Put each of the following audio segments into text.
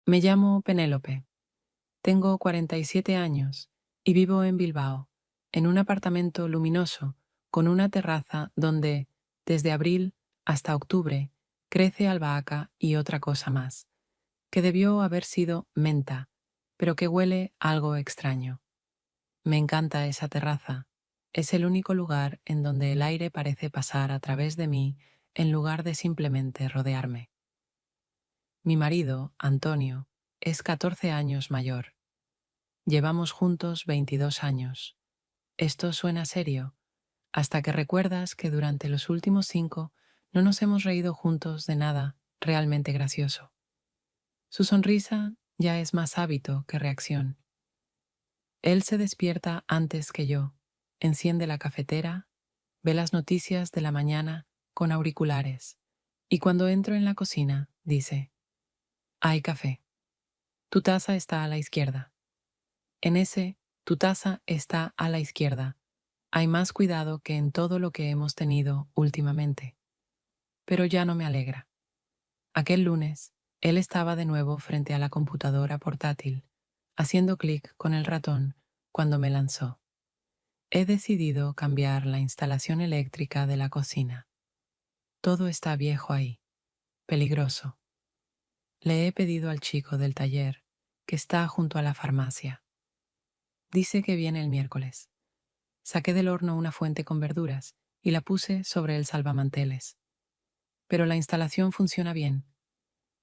Me llamo Penélope, tengo 47 años y vivo en Bilbao, en un apartamento luminoso con una terraza donde, desde abril hasta octubre, crece albahaca y otra cosa más, que debió haber sido menta, pero que huele algo extraño. Me encanta esa terraza. Es el único lugar en donde el aire parece pasar a través de mí en lugar de simplemente rodearme. Mi marido, Antonio, es 14 años mayor. Llevamos juntos 22 años. Esto suena serio, hasta que recuerdas que durante los últimos 5 no nos hemos reído juntos de nada realmente gracioso. Su sonrisa ya es más hábito que reacción. Él se despierta antes que yo, enciende la cafetera, ve las noticias de la mañana con auriculares y cuando entro en la cocina dice, hay café. Tu taza está a la izquierda. En ese, tu taza está a la izquierda. Hay más cuidado que en todo lo que hemos tenido últimamente. Pero ya no me alegra. Aquel lunes, él estaba de nuevo frente a la computadora portátil, haciendo clic con el ratón cuando me lanzó. He decidido cambiar la instalación eléctrica de la cocina. Todo está viejo ahí, peligroso. Le he pedido al chico del taller, que está junto a la farmacia. Dice que viene el miércoles. Saqué del horno una fuente con verduras y la puse sobre el salvamanteles. Pero la instalación funciona bien.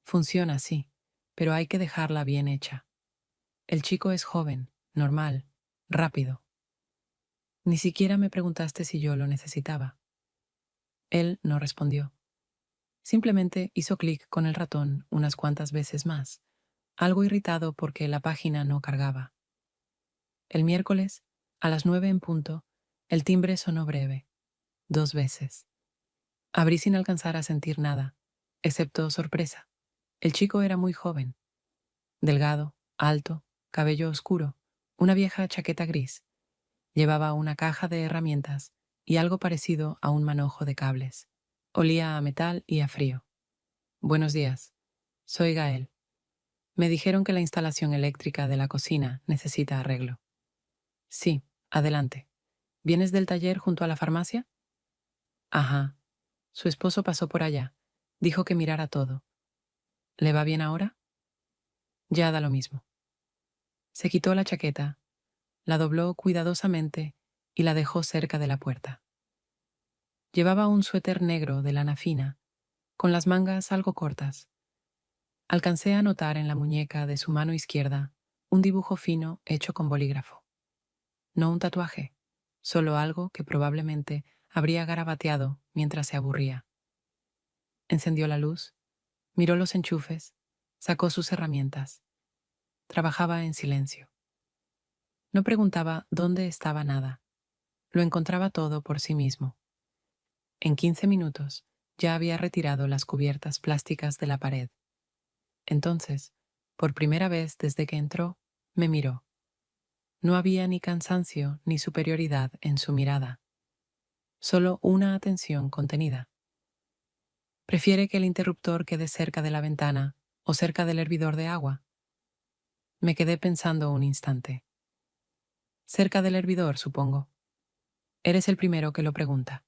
Funciona, sí, pero hay que dejarla bien hecha. El chico es joven, normal, rápido. Ni siquiera me preguntaste si yo lo necesitaba. Él no respondió. Simplemente hizo clic con el ratón unas cuantas veces más, algo irritado porque la página no cargaba. El miércoles, a las 9 en punto, el timbre sonó breve, 2 veces. Abrí sin alcanzar a sentir nada, excepto sorpresa. El chico era muy joven, delgado, alto, cabello oscuro, una vieja chaqueta gris. Llevaba una caja de herramientas y algo parecido a un manojo de cables. Olía a metal y a frío. Buenos días. Soy Gael. Me dijeron que la instalación eléctrica de la cocina necesita arreglo. Sí, adelante. ¿Vienes del taller junto a la farmacia? Ajá. Su esposo pasó por allá. Dijo que mirara todo. ¿Le va bien ahora? Ya da lo mismo. Se quitó la chaqueta, la dobló cuidadosamente y la dejó cerca de la puerta. Llevaba un suéter negro de lana fina, con las mangas algo cortas. Alcancé a notar en la muñeca de su mano izquierda un dibujo fino hecho con bolígrafo. No un tatuaje, solo algo que probablemente habría garabateado mientras se aburría. Encendió la luz, miró los enchufes, sacó sus herramientas. Trabajaba en silencio. No preguntaba dónde estaba nada. Lo encontraba todo por sí mismo. En 15 minutos ya había retirado las cubiertas plásticas de la pared. Entonces, por primera vez desde que entró, me miró. No había ni cansancio ni superioridad en su mirada, solo una atención contenida. ¿Prefiere que el interruptor quede cerca de la ventana o cerca del hervidor de agua? Me quedé pensando un instante. Cerca del hervidor, supongo. Eres el primero que lo pregunta.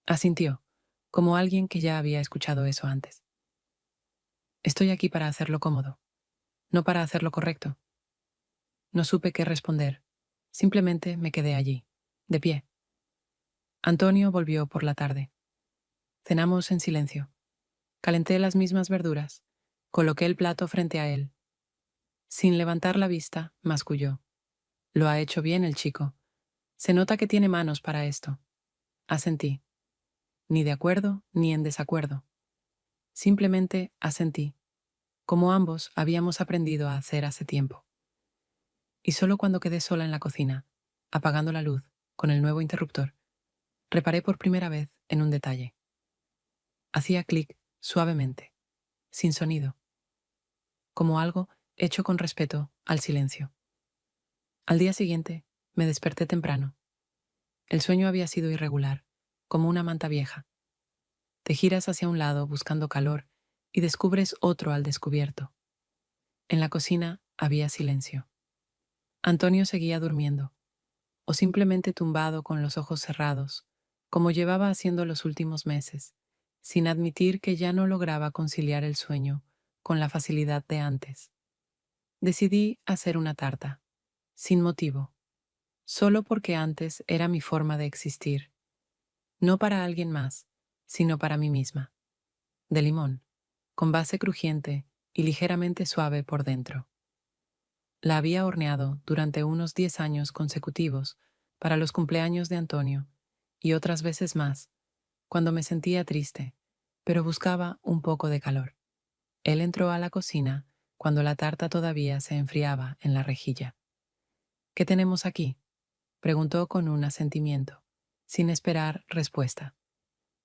Asintió, como alguien que ya había escuchado eso antes. Estoy aquí para hacerlo cómodo, no para hacerlo correcto. No supe qué responder. Simplemente me quedé allí, de pie. Antonio volvió por la tarde. Cenamos en silencio. Calenté las mismas verduras. Coloqué el plato frente a él. Sin levantar la vista, masculló. Lo ha hecho bien el chico. Se nota que tiene manos para esto. Asentí. Ni de acuerdo ni en desacuerdo. Simplemente asentí, como ambos habíamos aprendido a hacer hace tiempo. Y solo cuando quedé sola en la cocina, apagando la luz, con el nuevo interruptor, reparé por primera vez en un detalle. Hacía clic suavemente, sin sonido, como algo hecho con respeto al silencio. Al día siguiente, me desperté temprano. El sueño había sido irregular, como una manta vieja. Te giras hacia un lado buscando calor y descubres otro al descubierto. En la cocina había silencio. Antonio seguía durmiendo, o simplemente tumbado con los ojos cerrados, como llevaba haciendo los últimos meses, sin admitir que ya no lograba conciliar el sueño con la facilidad de antes. Decidí hacer una tarta, sin motivo, solo porque antes era mi forma de existir, no para alguien más, sino para mí misma, de limón, con base crujiente y ligeramente suave por dentro. La había horneado durante unos 10 años consecutivos para los cumpleaños de Antonio y otras veces más, cuando me sentía triste, pero buscaba un poco de calor. Él entró a la cocina cuando la tarta todavía se enfriaba en la rejilla. ¿Qué tenemos aquí?, preguntó con un asentimiento, sin esperar respuesta.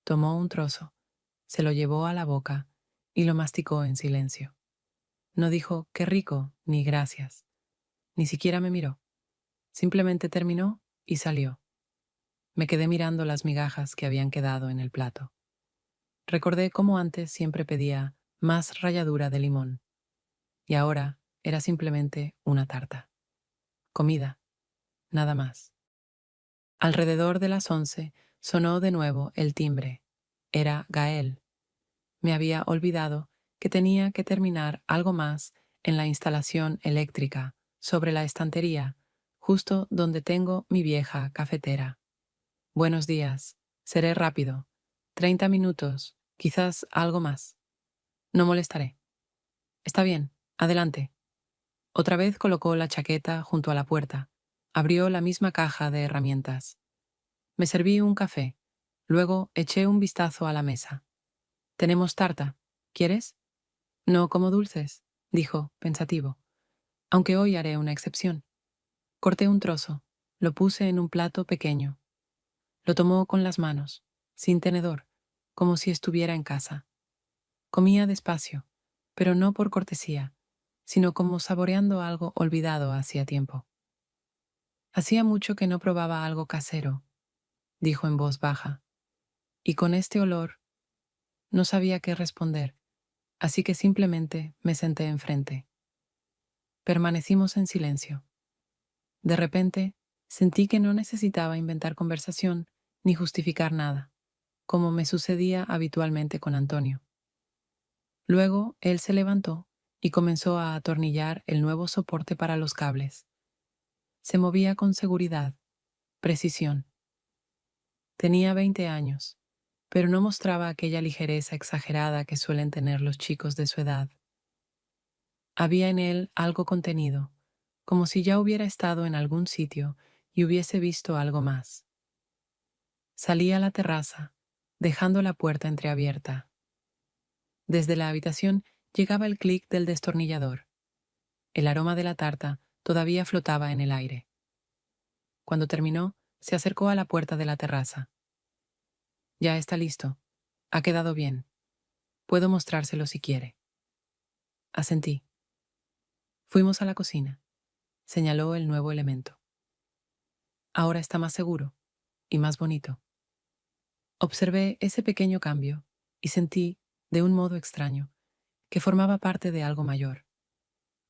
Tomó un trozo, se lo llevó a la boca y lo masticó en silencio. No dijo qué rico ni gracias. Ni siquiera me miró. Simplemente terminó y salió. Me quedé mirando las migajas que habían quedado en el plato. Recordé cómo antes siempre pedía más ralladura de limón, y ahora era simplemente una tarta. Comida, nada más. Alrededor de las 11 sonó de nuevo el timbre. Era Gael. Me había olvidado que tenía que terminar algo más en la instalación eléctrica sobre la estantería, justo donde tengo mi vieja cafetera. Buenos días. Seré rápido. 30 minutos, quizás algo más. No molestaré. Está bien, adelante. Otra vez colocó la chaqueta junto a la puerta. Abrió la misma caja de herramientas. Me serví un café. Luego eché un vistazo a la mesa. Tenemos tarta. ¿Quieres? No como dulces, dijo, pensativo. Aunque hoy haré una excepción. Corté un trozo. Lo puse en un plato pequeño. Lo tomó con las manos, sin tenedor, como si estuviera en casa. Comía despacio, pero no por cortesía, sino como saboreando algo olvidado hacía tiempo. Hacía mucho que no probaba algo casero, dijo en voz baja, y con este olor no sabía qué responder, así que simplemente me senté enfrente. Permanecimos en silencio. De repente, sentí que no necesitaba inventar conversación ni justificar nada, como me sucedía habitualmente con Antonio. Luego, él se levantó y comenzó a atornillar el nuevo soporte para los cables. Se movía con seguridad, precisión. Tenía 20 años, pero no mostraba aquella ligereza exagerada que suelen tener los chicos de su edad. Había en él algo contenido, como si ya hubiera estado en algún sitio y hubiese visto algo más. Salí a la terraza, dejando la puerta entreabierta. Desde la habitación llegaba el clic del destornillador. El aroma de la tarta todavía flotaba en el aire. Cuando terminó, se acercó a la puerta de la terraza. Ya está listo. Ha quedado bien. Puedo mostrárselo si quiere. Asentí. Fuimos a la cocina. Señaló el nuevo elemento. Ahora está más seguro y más bonito. Observé ese pequeño cambio y sentí, de un modo extraño, que formaba parte de algo mayor,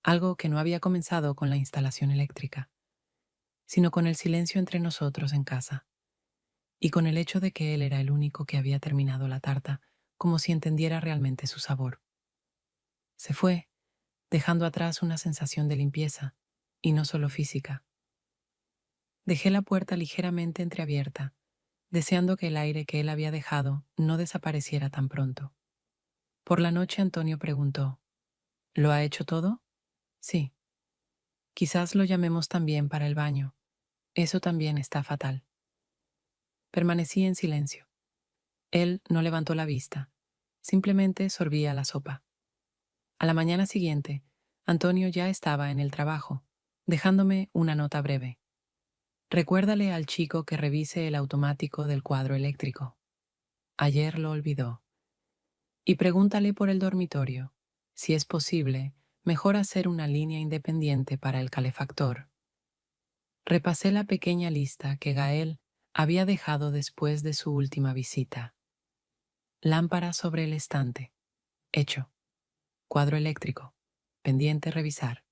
algo que no había comenzado con la instalación eléctrica, sino con el silencio entre nosotros en casa, y con el hecho de que él era el único que había terminado la tarta, como si entendiera realmente su sabor. Se fue, dejando atrás una sensación de limpieza, y no solo física. Dejé la puerta ligeramente entreabierta, deseando que el aire que él había dejado no desapareciera tan pronto. Por la noche Antonio preguntó, ¿lo ha hecho todo? Sí. Quizás lo llamemos también para el baño. Eso también está fatal. Permanecí en silencio. Él no levantó la vista, simplemente sorbía la sopa. A la mañana siguiente, Antonio ya estaba en el trabajo, dejándome una nota breve. Recuérdale al chico que revise el automático del cuadro eléctrico. Ayer lo olvidó. Y pregúntale por el dormitorio. Si es posible, mejor hacer una línea independiente para el calefactor. Repasé la pequeña lista que Gael había dejado después de su última visita. Lámpara sobre el estante. Hecho. Cuadro eléctrico. pendiente revisar.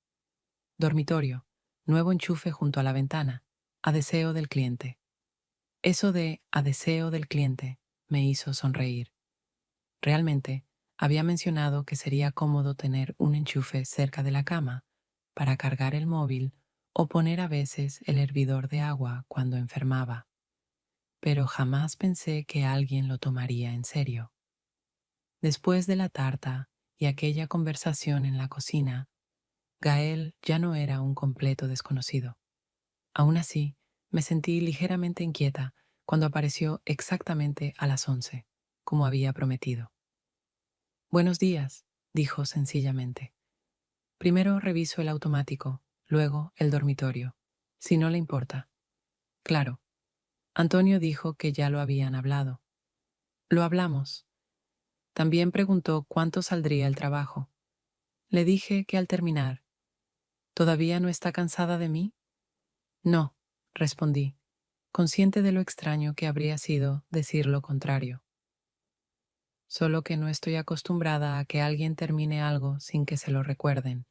Dormitorio, nuevo enchufe junto a la ventana, a deseo del cliente. Eso de a deseo del cliente me hizo sonreír. Realmente, había mencionado que sería cómodo tener un enchufe cerca de la cama para cargar el móvil o poner a veces el hervidor de agua cuando enfermaba, pero jamás pensé que alguien lo tomaría en serio. Después de la tarta y aquella conversación en la cocina, Gael ya no era un completo desconocido. Aún así, me sentí ligeramente inquieta cuando apareció exactamente a las 11, como había prometido. Buenos días, dijo sencillamente. Primero reviso el automático, luego el dormitorio, si no le importa. Claro, Antonio dijo que ya lo habían hablado. Lo hablamos. También preguntó cuánto saldría el trabajo. Le dije que al terminar. ¿Todavía no está cansada de mí? No, respondí, consciente de lo extraño que habría sido decir lo contrario. Solo que no estoy acostumbrada a que alguien termine algo sin que se lo recuerden.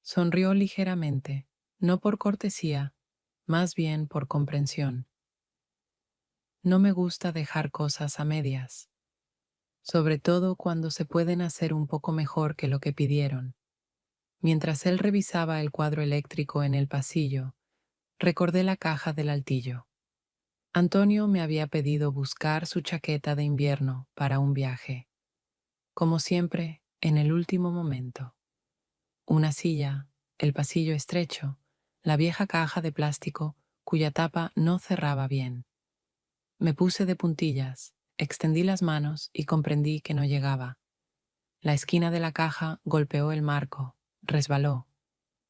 Sonrió ligeramente, no por cortesía, más bien por comprensión. No me gusta dejar cosas a medias, sobre todo cuando se pueden hacer un poco mejor que lo que pidieron. Mientras él revisaba el cuadro eléctrico en el pasillo, recordé la caja del altillo. Antonio me había pedido buscar su chaqueta de invierno para un viaje. Como siempre, en el último momento. Una silla, el pasillo estrecho, la vieja caja de plástico cuya tapa no cerraba bien. Me puse de puntillas, extendí las manos y comprendí que no llegaba. La esquina de la caja golpeó el marco, resbaló.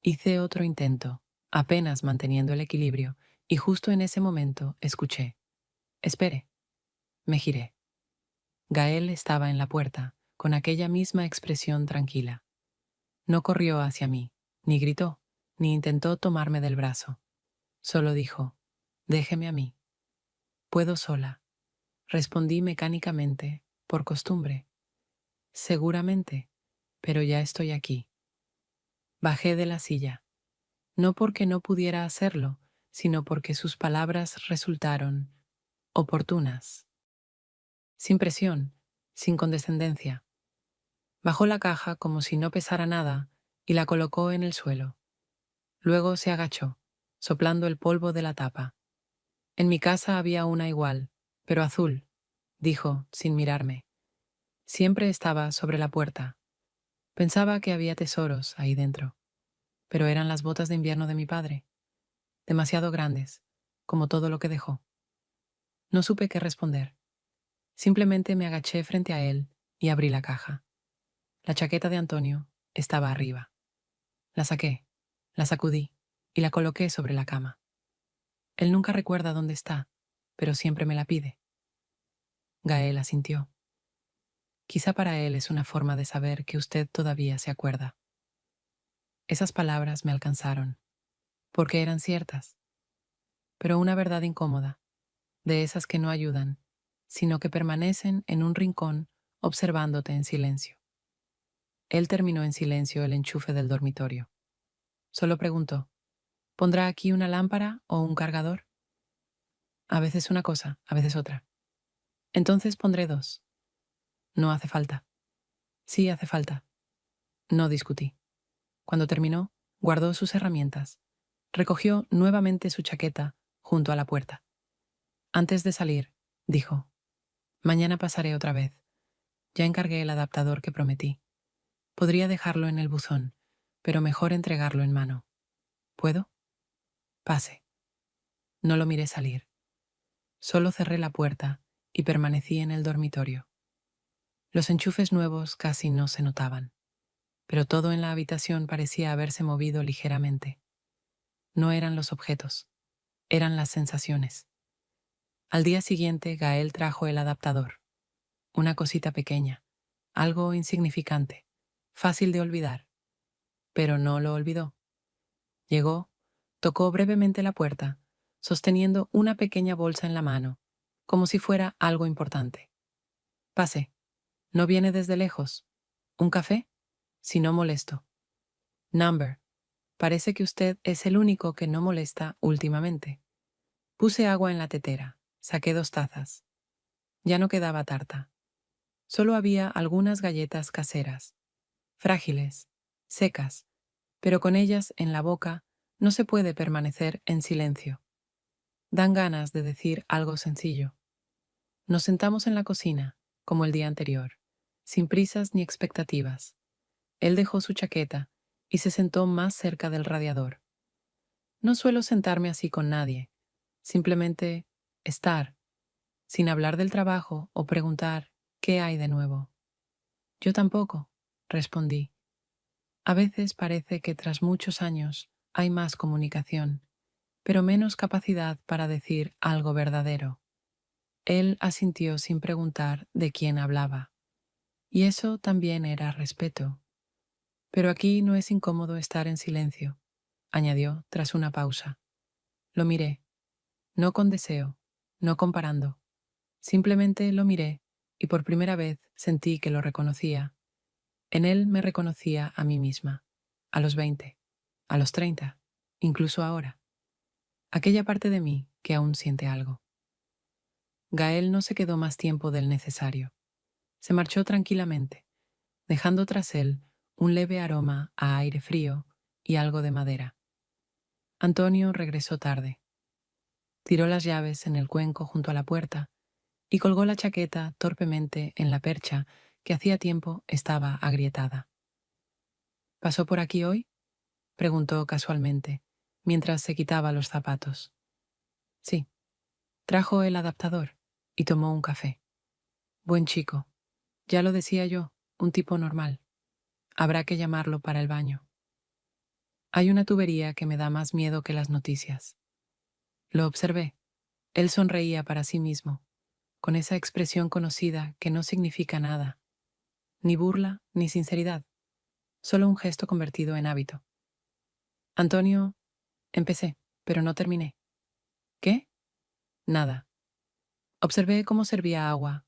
Hice otro intento, apenas manteniendo el equilibrio, y justo en ese momento escuché. Espere. Me giré. Gael estaba en la puerta, con aquella misma expresión tranquila. No corrió hacia mí, ni gritó, ni intentó tomarme del brazo. Solo dijo, déjeme a mí. Puedo sola. Respondí mecánicamente, por costumbre. Seguramente, pero ya estoy aquí. Bajé de la silla, no porque no pudiera hacerlo, sino porque sus palabras resultaron oportunas. Sin presión, sin condescendencia. Bajó la caja como si no pesara nada y la colocó en el suelo. Luego se agachó, soplando el polvo de la tapa. En mi casa había una igual, pero azul, dijo, sin mirarme. Siempre estaba sobre la puerta. Pensaba que había tesoros ahí dentro, pero eran las botas de invierno de mi padre, demasiado grandes, como todo lo que dejó. No supe qué responder. Simplemente me agaché frente a él y abrí la caja. La chaqueta de Antonio estaba arriba. La saqué, la sacudí y la coloqué sobre la cama. Él nunca recuerda dónde está, pero siempre me la pide. Gael asintió. Quizá para él es una forma de saber que usted todavía se acuerda. Esas palabras me alcanzaron, porque eran ciertas, pero una verdad incómoda, de esas que no ayudan, sino que permanecen en un rincón observándote en silencio. Él terminó en silencio el enchufe del dormitorio. Solo preguntó, ¿pondrá aquí una lámpara o un cargador? A veces una cosa, a veces otra. Entonces pondré dos. No hace falta. Sí hace falta. No discutí. Cuando terminó, guardó sus herramientas. Recogió nuevamente su chaqueta junto a la puerta. Antes de salir, dijo, mañana pasaré otra vez. Ya encargué el adaptador que prometí. Podría dejarlo en el buzón, pero mejor entregarlo en mano. ¿Puedo? Pase. No lo miré salir. Solo cerré la puerta y permanecí en el dormitorio. Los enchufes nuevos casi no se notaban, pero todo en la habitación parecía haberse movido ligeramente. No eran los objetos, eran las sensaciones. Al día siguiente, Gael trajo el adaptador. Una cosita pequeña, algo insignificante, fácil de olvidar. Pero no lo olvidó. Llegó, tocó brevemente la puerta, sosteniendo una pequeña bolsa en la mano, como si fuera algo importante. Pase. ¿No viene desde lejos? ¿Un café? si no molesto. Number, parece que usted es el único que no molesta últimamente. Puse agua en la tetera, saqué 2 tazas. Ya no quedaba tarta. Solo había algunas galletas caseras, frágiles, secas, pero con ellas en la boca no se puede permanecer en silencio. Dan ganas de decir algo sencillo. Nos sentamos en la cocina, como el día anterior, sin prisas ni expectativas. Él dejó su chaqueta y se sentó más cerca del radiador. No suelo sentarme así con nadie, simplemente estar, sin hablar del trabajo o preguntar qué hay de nuevo. Yo tampoco, respondí. A veces parece que tras muchos años hay más comunicación, pero menos capacidad para decir algo verdadero. Él asintió sin preguntar de quién hablaba. Y eso también era respeto. Pero aquí no es incómodo estar en silencio, añadió tras una pausa. Lo miré, no con deseo, no comparando. Simplemente lo miré y por primera vez sentí que lo reconocía. En él me reconocía a mí misma, a los 20, a los 30, incluso ahora. Aquella parte de mí que aún siente algo. Gael no se quedó más tiempo del necesario. Se marchó tranquilamente, dejando tras él un leve aroma a aire frío y algo de madera. Antonio regresó tarde. Tiró las llaves en el cuenco junto a la puerta y colgó la chaqueta torpemente en la percha que hacía tiempo estaba agrietada. ¿Pasó por aquí hoy?, preguntó casualmente, mientras se quitaba los zapatos. Sí, trajo el adaptador y tomó un café. Buen chico. Ya lo decía yo, un tipo normal. Habrá que llamarlo para el baño. Hay una tubería que me da más miedo que las noticias. Lo observé. Él sonreía para sí mismo, con esa expresión conocida que no significa nada, ni burla ni sinceridad, solo un gesto convertido en hábito. Antonio, empecé, pero no terminé. ¿Qué? Nada. Observé cómo servía agua.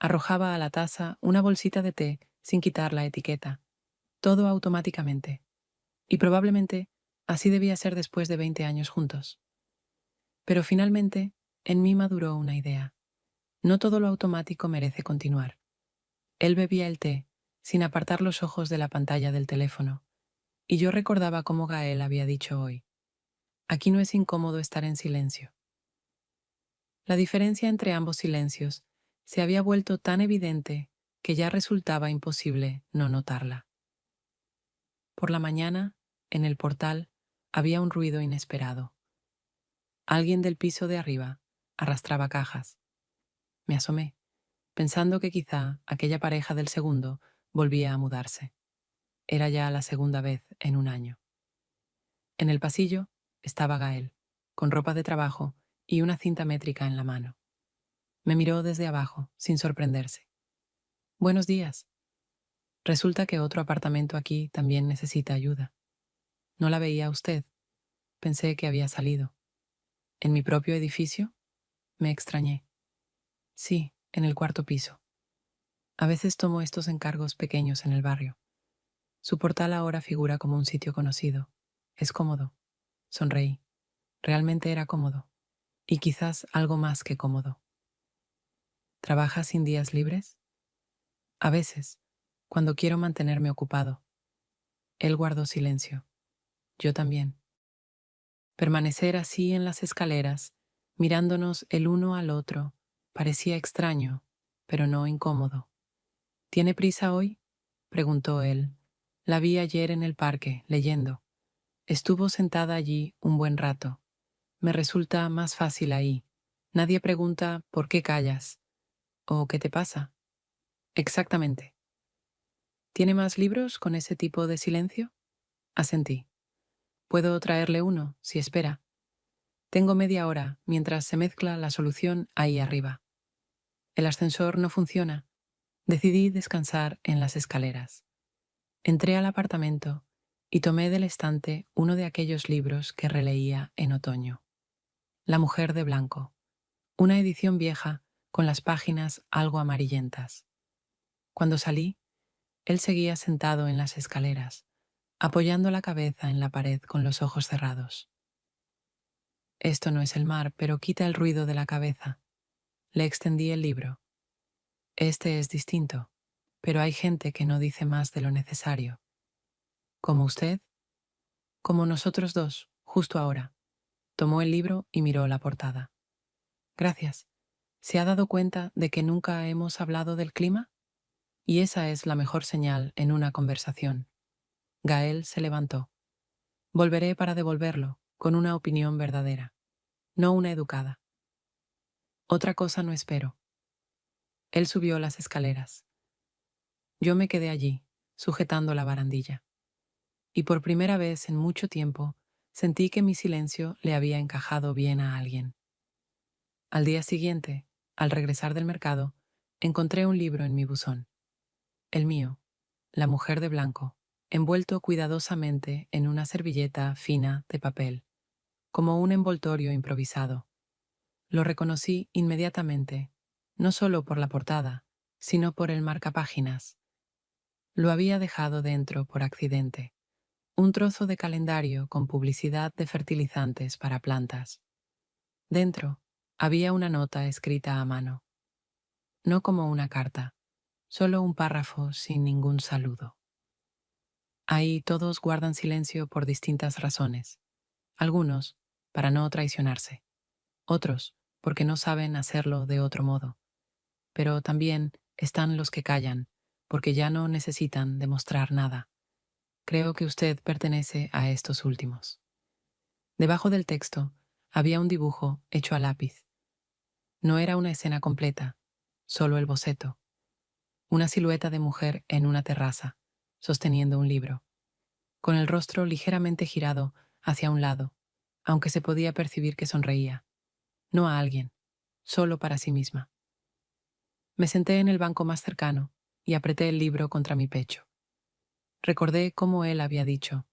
Arrojaba a la taza una bolsita de té sin quitar la etiqueta. Todo automáticamente. Y probablemente así debía ser después de 20 años juntos. Pero finalmente, en mí maduró una idea. No todo lo automático merece continuar. Él bebía el té, sin apartar los ojos de la pantalla del teléfono, y yo recordaba cómo Gael había dicho hoy: aquí no es incómodo estar en silencio. La diferencia entre ambos silencios se había vuelto tan evidente que ya resultaba imposible no notarla. Por la mañana, en el portal, había un ruido inesperado. Alguien del piso de arriba arrastraba cajas. Me asomé, pensando que quizá aquella pareja del segundo volvía a mudarse. Era ya la segunda vez en un año. En el pasillo estaba Gael, con ropa de trabajo y una cinta métrica en la mano. Me miró desde abajo, sin sorprenderse. Buenos días. Resulta que otro apartamento aquí también necesita ayuda. No la veía a usted. Pensé que había salido. ¿En mi propio edificio? Me extrañé. Sí, en el 4.º piso. A veces tomo estos encargos pequeños en el barrio. Su portal ahora figura como un sitio conocido. Es cómodo. Sonreí. Realmente era cómodo. Y quizás algo más que cómodo. ¿Trabaja sin días libres? A veces, cuando quiero mantenerme ocupado. Él guardó silencio. Yo también. Permanecer así en las escaleras, mirándonos el uno al otro, parecía extraño, pero no incómodo. ¿Tiene prisa hoy?, preguntó él. La vi ayer en el parque, leyendo. Estuvo sentada allí un buen rato. Me resulta más fácil ahí. Nadie pregunta ¿por qué callas? ¿O qué te pasa? Exactamente. ¿Tiene más libros con ese tipo de silencio? Asentí. Puedo traerle uno, si espera. Tengo media hora mientras se mezcla la solución ahí arriba. El ascensor no funciona. Decidí descansar en las escaleras. Entré al apartamento y tomé del estante uno de aquellos libros que releía en otoño. La mujer de blanco. Una edición vieja con las páginas algo amarillentas. Cuando salí, Él seguía sentado en las escaleras, apoyando la cabeza en la pared con los ojos cerrados. Esto no es el mar, pero quita el ruido de la cabeza. Le extendí el libro. Este es distinto, pero hay gente que no dice más de lo necesario. ¿Como usted? Como nosotros dos, justo ahora. Tomó el libro y miró la portada. Gracias. ¿Se ha dado cuenta de que nunca hemos hablado del clima? Y esa es la mejor señal en una conversación. Gael se levantó. Volveré para devolverlo, con una opinión verdadera, no una educada. Otra cosa no espero. Él subió las escaleras. Yo me quedé allí, sujetando la barandilla. Y por primera vez en mucho tiempo sentí que mi silencio le había encajado bien a alguien. Al día siguiente, al regresar del mercado, encontré un libro en mi buzón. El mío, La mujer de blanco, envuelto cuidadosamente en una servilleta fina de papel, como un envoltorio improvisado. Lo reconocí inmediatamente, no solo por la portada, sino por el marcapáginas. Lo había dejado dentro por accidente. Un trozo de calendario con publicidad de fertilizantes para plantas. Dentro había una nota escrita a mano. No como una carta, solo un párrafo sin ningún saludo. Ahí todos guardan silencio por distintas razones. Algunos, para no traicionarse. Otros, porque no saben hacerlo de otro modo. Pero también están los que callan, porque ya no necesitan demostrar nada. Creo que usted pertenece a estos últimos. Debajo del texto había un dibujo hecho a lápiz. No era una escena completa, solo el boceto. Una silueta de mujer en una terraza, sosteniendo un libro, con el rostro ligeramente girado hacia un lado, aunque se podía percibir que sonreía. No a alguien, solo para sí misma. Me senté en el banco más cercano y apreté el libro contra mi pecho. Recordé cómo él había dicho: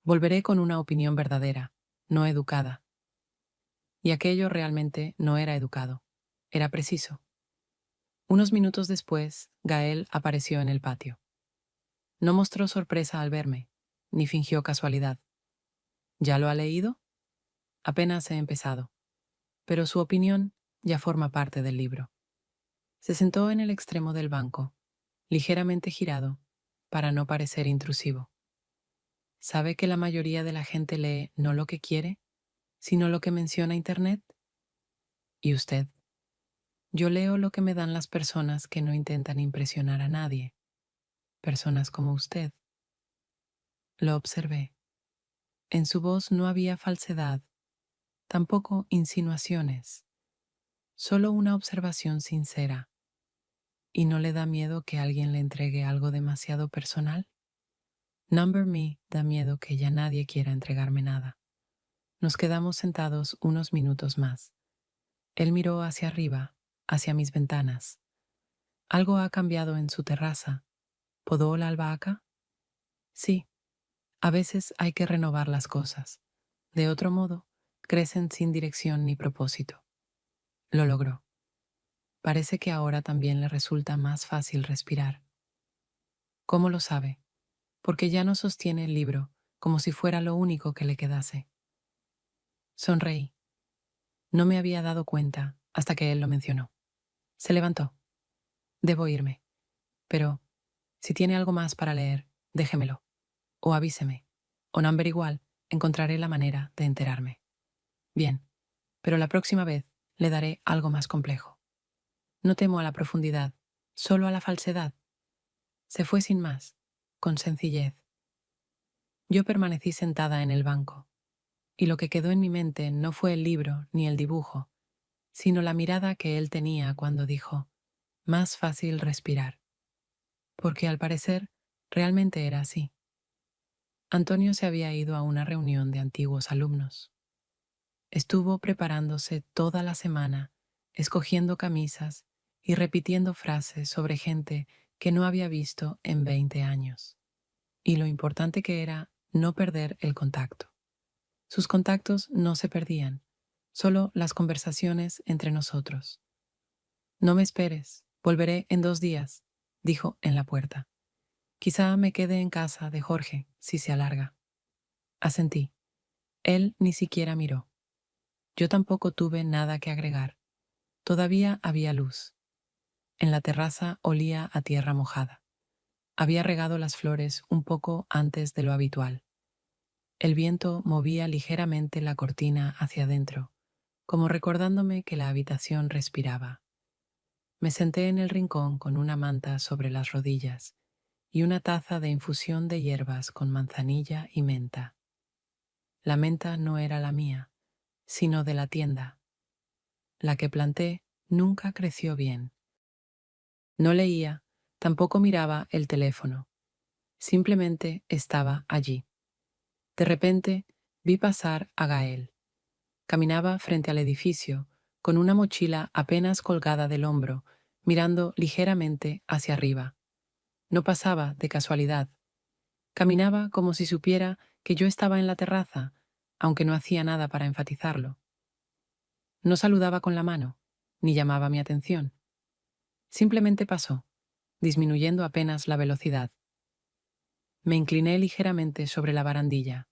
volveré con una opinión verdadera, no educada. Y aquello realmente no era educado, era preciso. Unos minutos después, Gael apareció en el patio. No mostró sorpresa al verme, ni fingió casualidad. ¿Ya lo ha leído? Apenas he empezado, pero su opinión ya forma parte del libro. Se sentó en el extremo del banco, ligeramente girado, para no parecer intrusivo. ¿Sabe que la mayoría de la gente lee no lo que quiere, sino lo que menciona Internet? ¿Y usted? Yo leo lo que me dan las personas que no intentan impresionar a nadie. Personas como usted. Lo observé. En su voz no había falsedad, tampoco insinuaciones, solo una observación sincera. ¿Y no le da miedo que alguien le entregue algo demasiado personal? Number Me da miedo que ya nadie quiera entregarme nada. Nos quedamos sentados unos minutos más. Él miró hacia arriba, hacia mis ventanas. ¿Algo ha cambiado en su terraza? ¿Podó la albahaca? Sí, a veces hay que renovar las cosas. De otro modo, crecen sin dirección ni propósito. Lo logró. Parece que ahora también le resulta más fácil respirar. ¿Cómo lo sabe? Porque ya no sostiene el libro como si fuera lo único que le quedase. Sonreí. No me había dado cuenta hasta que él lo mencionó. Se levantó. Debo irme. Pero, si tiene algo más para leer, déjemelo. O avíseme. O number igual, encontraré la manera de enterarme. Bien, pero la próxima vez le daré algo más complejo. No temo a la profundidad, solo a la falsedad. Se fue sin más, con sencillez. Yo permanecí sentada en el banco, y lo que quedó en mi mente no fue el libro ni el dibujo, sino la mirada que él tenía cuando dijo: más fácil respirar. Porque al parecer, realmente era así. Antonio se había ido a una reunión de antiguos alumnos. Estuvo preparándose toda la semana, escogiendo camisas y repitiendo frases sobre gente que no había visto en 20 años. Y lo importante que era no perder el contacto. Sus contactos no se perdían, solo las conversaciones entre nosotros. No me esperes, volveré en 2 días, dijo en la puerta. Quizá me quede en casa de Jorge si se alarga. Asentí. Él ni siquiera miró. Yo tampoco tuve nada que agregar. Todavía había luz. En la terraza olía a tierra mojada. Había regado las flores un poco antes de lo habitual. El viento movía ligeramente la cortina hacia adentro, como recordándome que la habitación respiraba. Me senté en el rincón con una manta sobre las rodillas y una taza de infusión de hierbas con manzanilla y menta. La menta no era la mía, sino de la tienda. La que planté nunca creció bien. No leía, tampoco miraba el teléfono. Simplemente estaba allí. De repente vi pasar a Gael. Caminaba frente al edificio, con una mochila apenas colgada del hombro, mirando ligeramente hacia arriba. No pasaba de casualidad. Caminaba como si supiera que yo estaba en la terraza, aunque no hacía nada para enfatizarlo. No saludaba con la mano, ni llamaba mi atención. Simplemente pasó, disminuyendo apenas la velocidad. Me incliné ligeramente sobre la barandilla.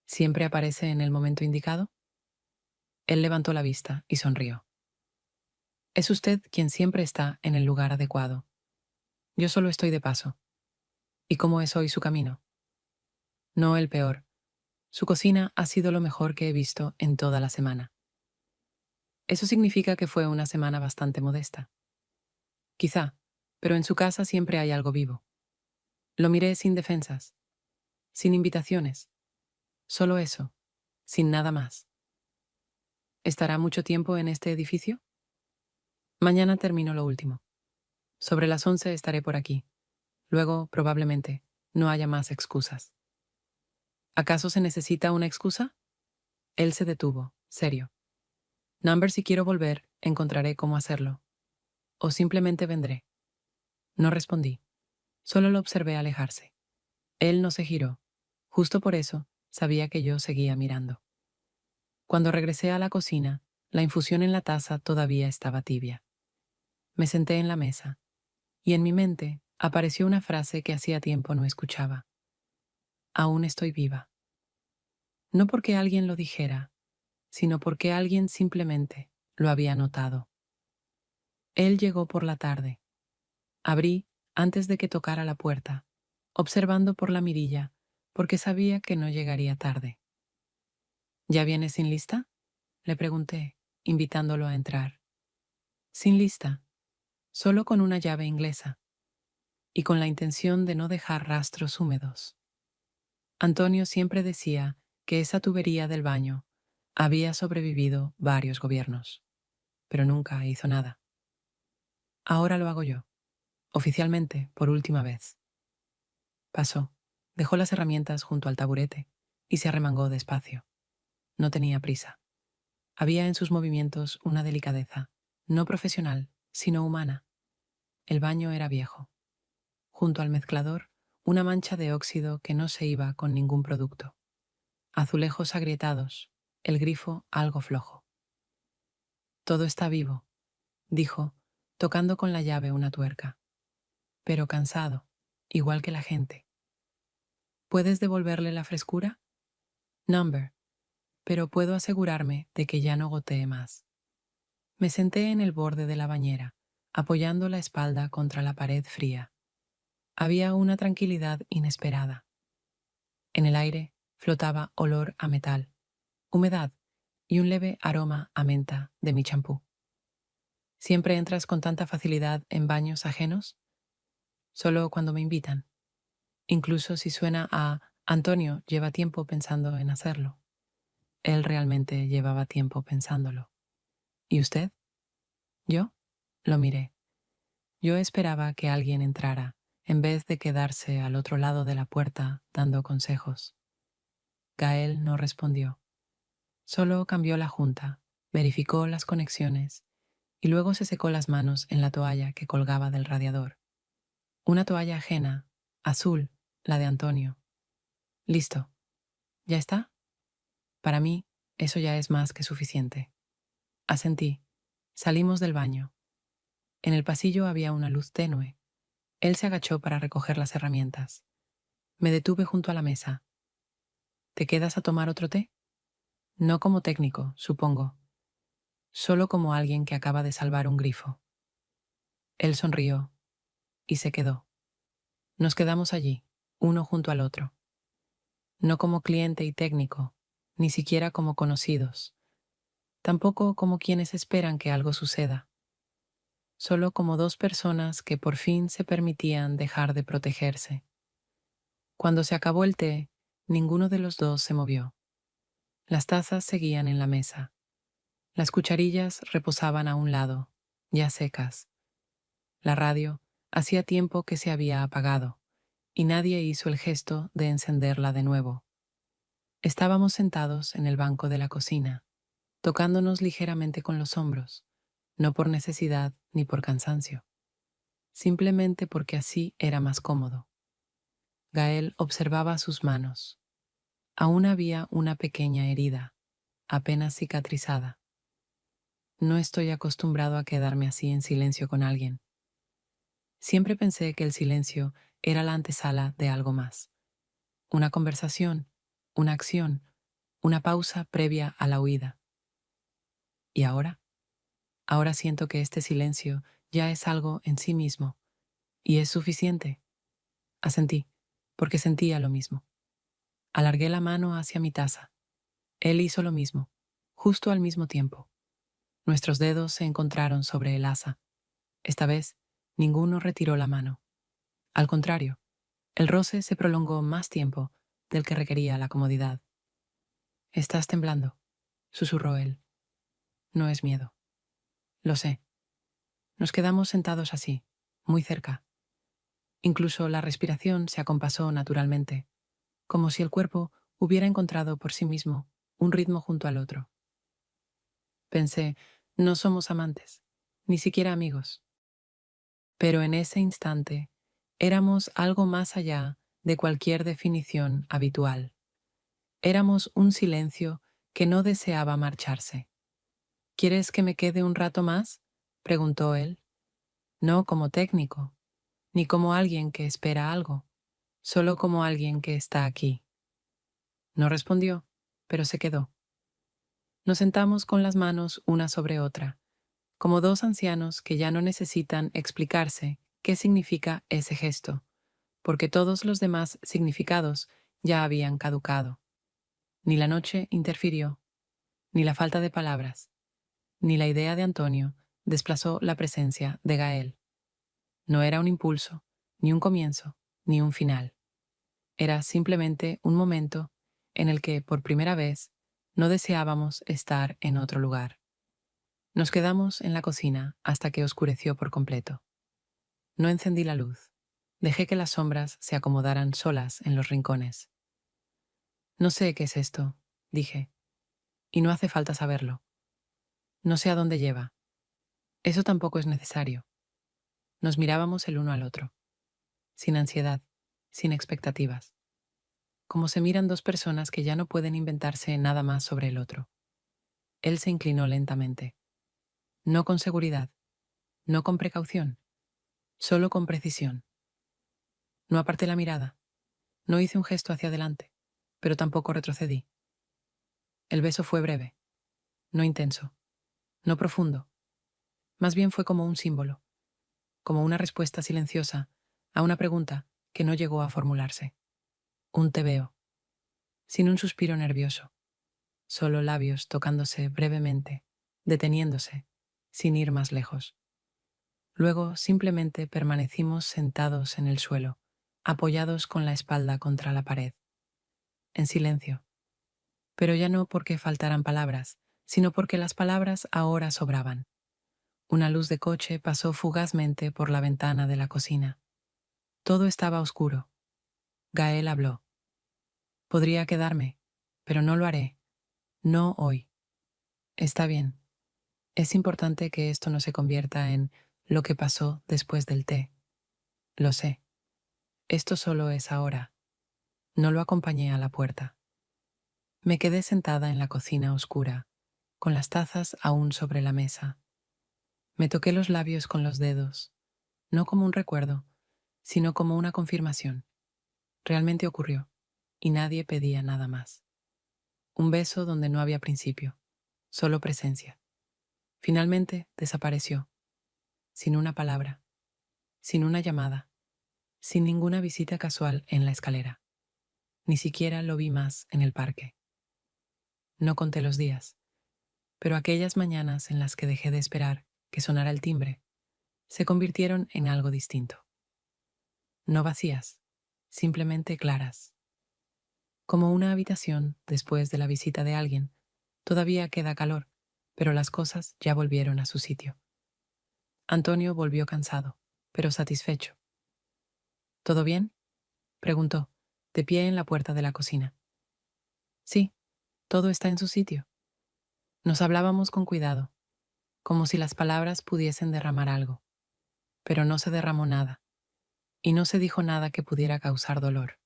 ¿Siempre aparece en el momento indicado? Él levantó la vista y sonrió. Es usted quien siempre está en el lugar adecuado. Yo solo estoy de paso. ¿Y cómo es hoy su camino? No el peor. Su cocina ha sido lo mejor que he visto en toda la semana. Eso significa que fue una semana bastante modesta. Quizá, pero en su casa siempre hay algo vivo. Lo miré sin defensas, sin invitaciones. Solo eso, sin nada más. ¿Estará mucho tiempo en este edificio? Mañana termino lo último. Sobre las 11 estaré por aquí. Luego, probablemente, no haya más excusas. ¿Acaso se necesita una excusa? Él se detuvo, serio. Number, si quiero volver, encontraré cómo hacerlo. O simplemente vendré. No respondí. Solo lo observé alejarse. Él no se giró. Justo por eso, sabía que yo seguía mirando. Cuando regresé a la cocina, la infusión en la taza todavía estaba tibia. Me senté en la mesa, y en mi mente apareció una frase que hacía tiempo no escuchaba. Aún estoy viva. No porque alguien lo dijera, sino porque alguien simplemente lo había notado. Él llegó por la tarde. Abrí antes de que tocara la puerta, observando por la mirilla, porque sabía que no llegaría tarde. ¿Ya vienes sin lista? Le pregunté, invitándolo a entrar. Sin lista, solo con una llave inglesa, y con la intención de no dejar rastros húmedos. Antonio siempre decía que esa tubería del baño había sobrevivido varios gobiernos, pero nunca hizo nada. Ahora lo hago yo, oficialmente, por última vez. Pasó, dejó las herramientas junto al taburete y se arremangó despacio. No tenía prisa. Había en sus movimientos una delicadeza, no profesional, sino humana. El baño era viejo. Junto al mezclador, una mancha de óxido que no se iba con ningún producto. Azulejos agrietados, el grifo algo flojo. Todo está vivo, dijo, tocando con la llave una tuerca. Pero cansado, igual que la gente. ¿Puedes devolverle la frescura? Number, pero puedo asegurarme de que ya no gotee más. Me senté en el borde de la bañera, apoyando la espalda contra la pared fría. Había una tranquilidad inesperada. En el aire flotaba olor a metal, humedad y un leve aroma a menta de mi champú. ¿Siempre entras con tanta facilidad en baños ajenos? Solo cuando me invitan. Incluso si suena a Antonio lleva tiempo pensando en hacerlo. Él realmente llevaba tiempo pensándolo. ¿Y usted? ¿Yo? Lo miré. Yo esperaba que alguien entrara, en vez de quedarse al otro lado de la puerta dando consejos. Gael no respondió. Solo cambió la junta, verificó las conexiones y luego se secó las manos en la toalla que colgaba del radiador. Una toalla ajena, azul, la de Antonio. Listo. ¿Ya está? Para mí, eso ya es más que suficiente. Asentí. Salimos del baño. En el pasillo había una luz tenue. Él se agachó para recoger las herramientas. Me detuve junto a la mesa. ¿Te quedas a tomar otro té? No como técnico, supongo. Solo como alguien que acaba de salvar un grifo. Él sonrió y se quedó. Nos quedamos allí, uno junto al otro. No como cliente y técnico, ni siquiera como conocidos. Tampoco como quienes esperan que algo suceda. Solo como dos personas que por fin se permitían dejar de protegerse. Cuando se acabó el té, ninguno de los dos se movió. Las tazas seguían en la mesa. Las cucharillas reposaban a un lado, ya secas. La radio hacía tiempo que se había apagado, y nadie hizo el gesto de encenderla de nuevo. Estábamos sentados en el banco de la cocina, tocándonos ligeramente con los hombros, no por necesidad ni por cansancio, simplemente porque así era más cómodo. Gael observaba sus manos. Aún había una pequeña herida, apenas cicatrizada. No estoy acostumbrado a quedarme así en silencio con alguien. Siempre pensé que el silencio era la antesala de algo más. Una conversación, una acción, una pausa previa a la huida. ¿Y ahora? Ahora siento que este silencio ya es algo en sí mismo, y es suficiente. Asentí, porque sentía lo mismo. Alargué la mano hacia mi taza. Él hizo lo mismo, justo al mismo tiempo. Nuestros dedos se encontraron sobre el asa. Esta vez, ninguno retiró la mano. Al contrario, el roce se prolongó más tiempo del que requería la comodidad. «Estás temblando», susurró él. «No es miedo». «Lo sé». Nos quedamos sentados así, muy cerca. Incluso la respiración se acompasó naturalmente, como si el cuerpo hubiera encontrado por sí mismo un ritmo junto al otro. Pensé, no somos amantes, ni siquiera amigos. Pero en ese instante éramos algo más allá de cualquier definición habitual. Éramos un silencio que no deseaba marcharse. «¿Quieres que me quede un rato más?», preguntó él. No como técnico, ni como alguien que espera algo, solo como alguien que está aquí. No respondió, pero se quedó. Nos sentamos con las manos una sobre otra, como dos ancianos que ya no necesitan explicarse qué significa ese gesto, porque todos los demás significados ya habían caducado. Ni la noche interfirió, ni la falta de palabras, ni la idea de Antonio desplazó la presencia de Gael. No era un impulso, ni un comienzo, ni un final. Era simplemente un momento en el que, por primera vez, no deseábamos estar en otro lugar. Nos quedamos en la cocina hasta que oscureció por completo. No encendí la luz. Dejé que las sombras se acomodaran solas en los rincones. «No sé qué es esto», dije, «y no hace falta saberlo. No sé a dónde lleva. Eso tampoco es necesario». Nos mirábamos el uno al otro, sin ansiedad, sin expectativas, como se miran dos personas que ya no pueden inventarse nada más sobre el otro. Él se inclinó lentamente, no con seguridad, no con precaución, solo con precisión. No aparté la mirada, no hice un gesto hacia adelante, pero tampoco retrocedí. El beso fue breve, no intenso, no profundo. Más bien fue como un símbolo, como una respuesta silenciosa a una pregunta que no llegó a formularse. Un tebeo, sin un suspiro nervioso, solo labios tocándose brevemente, deteniéndose, sin ir más lejos. Luego simplemente permanecimos sentados en el suelo, apoyados con la espalda contra la pared, en silencio. Pero ya no porque faltaran palabras, sino porque las palabras ahora sobraban. Una luz de coche pasó fugazmente por la ventana de la cocina. Todo estaba oscuro. Gael habló. «Podría quedarme, pero no lo haré. No hoy. Está bien. Es importante que esto no se convierta en lo que pasó después del té. Lo sé. Esto solo es ahora». No lo acompañé a la puerta. Me quedé sentada en la cocina oscura, con las tazas aún sobre la mesa. Me toqué los labios con los dedos, no como un recuerdo, sino como una confirmación. Realmente ocurrió, y nadie pedía nada más. Un beso donde no había principio, solo presencia. Finalmente desapareció, sin una palabra, sin una llamada, sin ninguna visita casual en la escalera. Ni siquiera lo vi más en el parque. No conté los días, pero aquellas mañanas en las que dejé de esperar que sonara el timbre, se convirtieron en algo distinto. No vacías, simplemente claras. Como una habitación después de la visita de alguien, todavía queda calor, pero las cosas ya volvieron a su sitio. Antonio volvió cansado, pero satisfecho. ¿Todo bien?, preguntó, de pie en la puerta de la cocina. Sí, todo está en su sitio. Nos hablábamos con cuidado, como si las palabras pudiesen derramar algo, pero no se derramó nada, y no se dijo nada que pudiera causar dolor.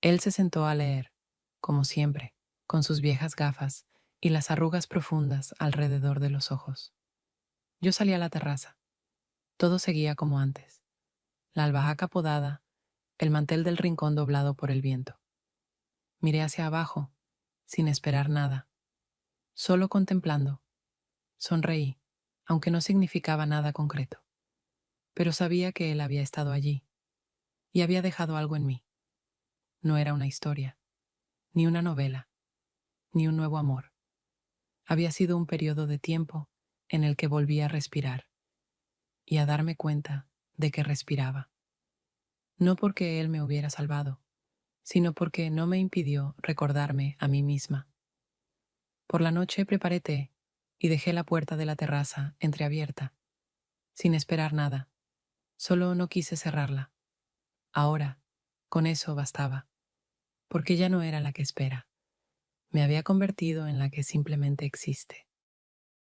Él se sentó a leer, como siempre, con sus viejas gafas y las arrugas profundas alrededor de los ojos. Yo salí a la terraza. Todo seguía como antes. La albahaca podada, el mantel del rincón doblado por el viento. Miré hacia abajo, sin esperar nada, solo contemplando. Sonreí, aunque no significaba nada concreto. Pero sabía que él había estado allí, y había dejado algo en mí. No era una historia, ni una novela, ni un nuevo amor. Había sido un periodo de tiempo en el que volví a respirar, y a darme cuenta de que respiraba. No porque él me hubiera salvado, sino porque no me impidió recordarme a mí misma. Por la noche preparé té y dejé la puerta de la terraza entreabierta, sin esperar nada. Solo no quise cerrarla. Ahora, con eso bastaba, porque ya no era la que espera. Me había convertido en la que simplemente existe.